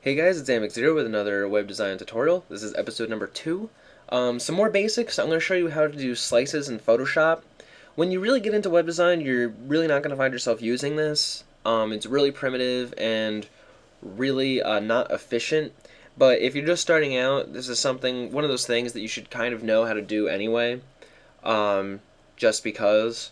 Hey guys, it's Amix0 with another web design tutorial. This is episode number 2. Some more basics. I'm going to show you how to do slices in Photoshop. When you really get into web design, you're really not going to find yourself using this. It's really primitive and really not efficient. But if you're just starting out, this is one of those things that you should kind of know how to do anyway, just because.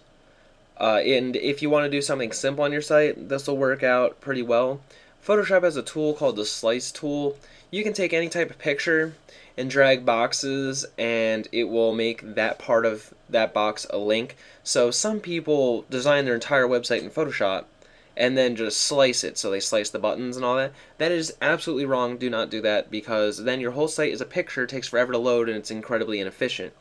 And if you want to do something simple on your site, this will work out pretty well. Photoshop has a tool called the Slice tool. You can take any type of picture and drag boxes, and it will make that part of that box a link. So some people design their entire website in Photoshop and then just slice it, so they slice the buttons and all that. That is absolutely wrong. Do not do that, because then your whole site is a picture, it takes forever to load, and it's incredibly inefficient.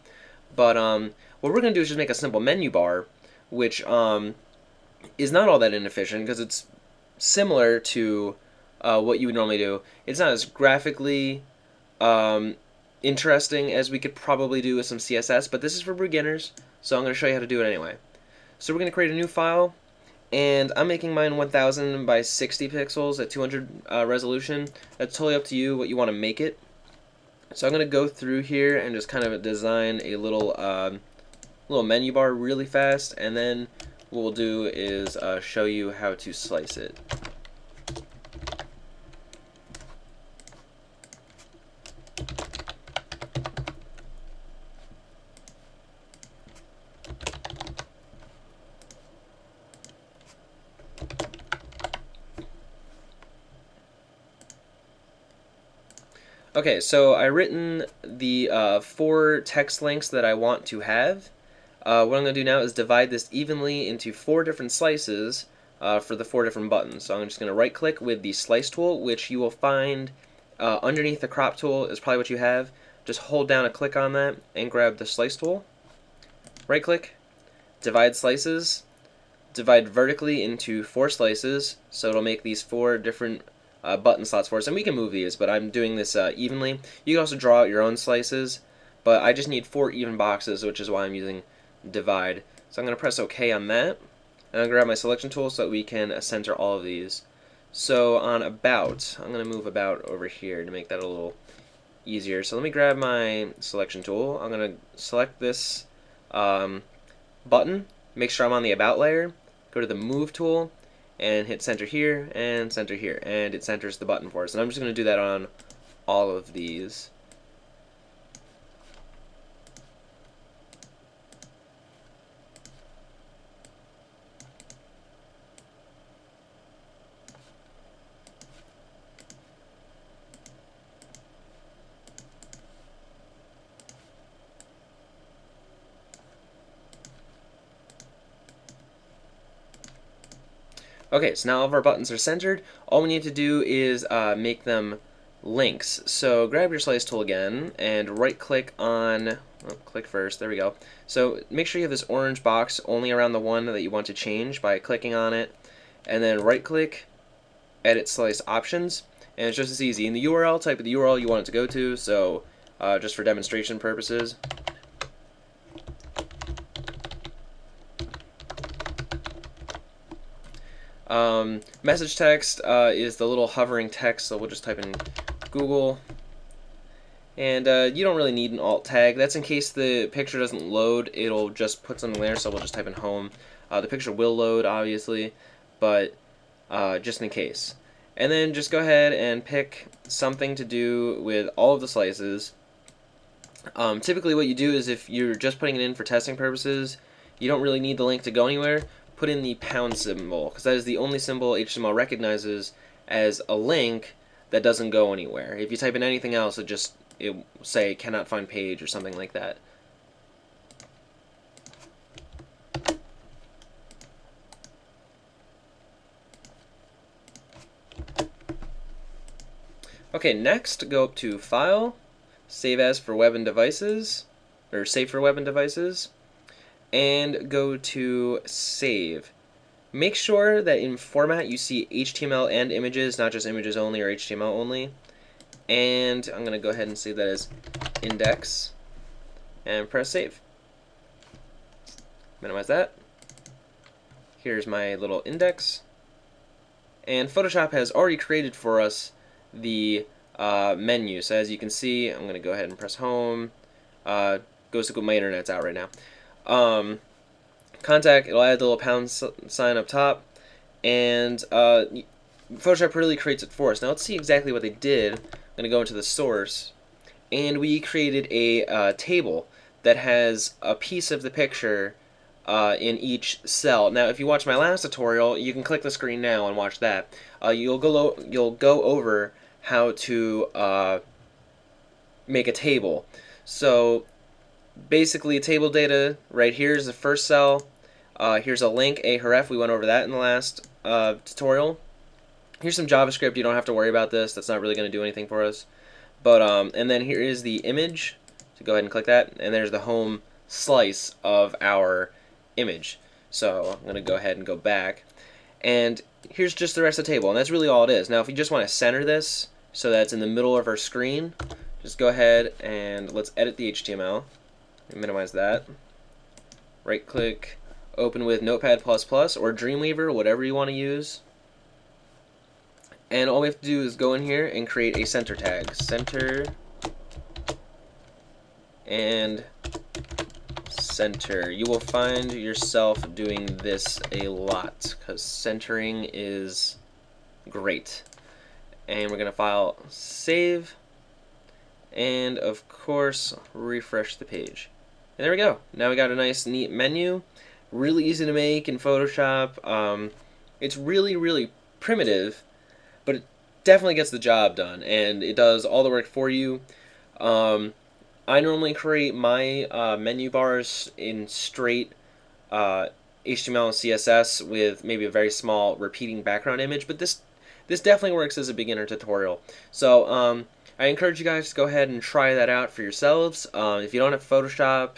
But what we're going to do is just make a simple menu bar, which is not all that inefficient because it's similar to what you would normally do. It's not as graphically um, interesting as we could probably do with some CSS, but this is for beginners, so I'm going to show you how to do it anyway. So we're going to create a new file, and I'm making mine 1000 by 60 pixels at 200 resolution. That's totally up to you what you want to make it. So I'm going to go through here and just kind of design a little menu bar really fast, and then what we'll do is show you how to slice it. Okay, so I've written the 4 text links that I want to have. What I'm going to do now is divide this evenly into 4 different slices for the 4 different buttons. So I'm just going to right click with the slice tool, which you will find underneath the crop tool is probably what you have. Just hold down a click on that and grab the slice tool. Right click, divide slices, divide vertically into 4 slices, so it'll make these 4 different button slots for us, and we can move these, but I'm doing this evenly. You can also draw out your own slices, but I just need 4 even boxes, which is why I'm using divide. So I'm going to press OK on that, and I'll grab my selection tool so that we can center all of these. So on about, I'm going to move about over here to make that a little easier. So let me grab my selection tool. I'm going to select this button, make sure I'm on the about layer, go to the move tool, and hit center here, and it centers the button for us. And I'm just going to do that on all of these. Okay, so now all of our buttons are centered. All we need to do is make them links. So grab your slice tool again and right click on, click first, there we go. So make sure you have this orange box only around the one that you want to change by clicking on it, and then right click, edit slice options, and it's just as easy. In the URL, type of the URL you want it to go to, so just for demonstration purposes. Message text is the little hovering text, so we'll just type in Google. And you don't really need an alt tag. That's in case the picture doesn't load. It'll just put something there, so we'll just type in home. The picture will load, obviously, but just in case. And then just go ahead and pick something to do with all of the slices. Typically what you do is, if you're just putting it in for testing purposes, you don't really need the link to go anywhere. Put in the pound symbol, because that is the only symbol HTML recognizes as a link that doesn't go anywhere. If you type in anything else, it will say cannot find page or something like that. Okay, next go up to File, Save As for Web and Devices, or Save for Web and Devices, and go to Save. Make sure that in format you see HTML and images, not just images only or HTML only. And I'm going to go ahead and save that as index and press save. Minimize that. Here's my little index. And Photoshop has already created for us the menu. So as you can see, I'm going to go ahead and press home. Goes to my internet's out right now. Contact, it'll add the little pound sign up top, and Photoshop really creates it for us. Now let's see exactly what they did. I'm going to go into the source, and we created a table that has a piece of the picture in each cell. Now, if you watch my last tutorial, you can click the screen now and watch that. You'll go over how to make a table. So basically, table data right here is the first cell. Here's a link, a href. We went over that in the last tutorial. Here's some JavaScript. You don't have to worry about this. That's not really going to do anything for us. But and then here is the image. So go ahead and click that, and there's the home slice of our image. So I'm going to go ahead and go back, and here's just the rest of the table, and that's really all it is. Now, if you just want to center this so that it's in the middle of our screen, just go ahead and let's edit the HTML. Minimize that. Right-click, open with Notepad++ or Dreamweaver, whatever you want to use. And all we have to do is go in here and create a center tag. Center and center. You will find yourself doing this a lot because centering is great. And we're going to file save, and of course refresh the page. And there we go. Now we got a nice neat menu. Really easy to make in Photoshop. It's really primitive, but it definitely gets the job done, and it does all the work for you. I normally create my menu bars in straight HTML and CSS with maybe a very small repeating background image, but this definitely works as a beginner tutorial. So I encourage you guys to go ahead and try that out for yourselves. If you don't have Photoshop,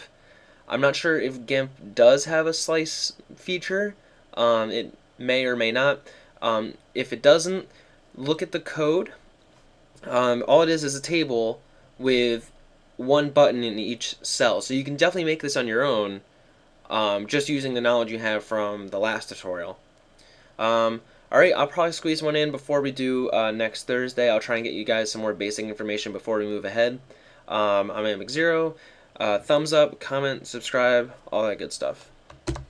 I'm not sure if GIMP does have a slice feature. It may or may not. If it doesn't, look at the code. All it is a table with one button in each cell. So you can definitely make this on your own, just using the knowledge you have from the last tutorial. Alright, I'll probably squeeze one in before we do next Thursday. I'll try and get you guys some more basic information before we move ahead. I'm Amic0. Thumbs up, comment, subscribe, all that good stuff.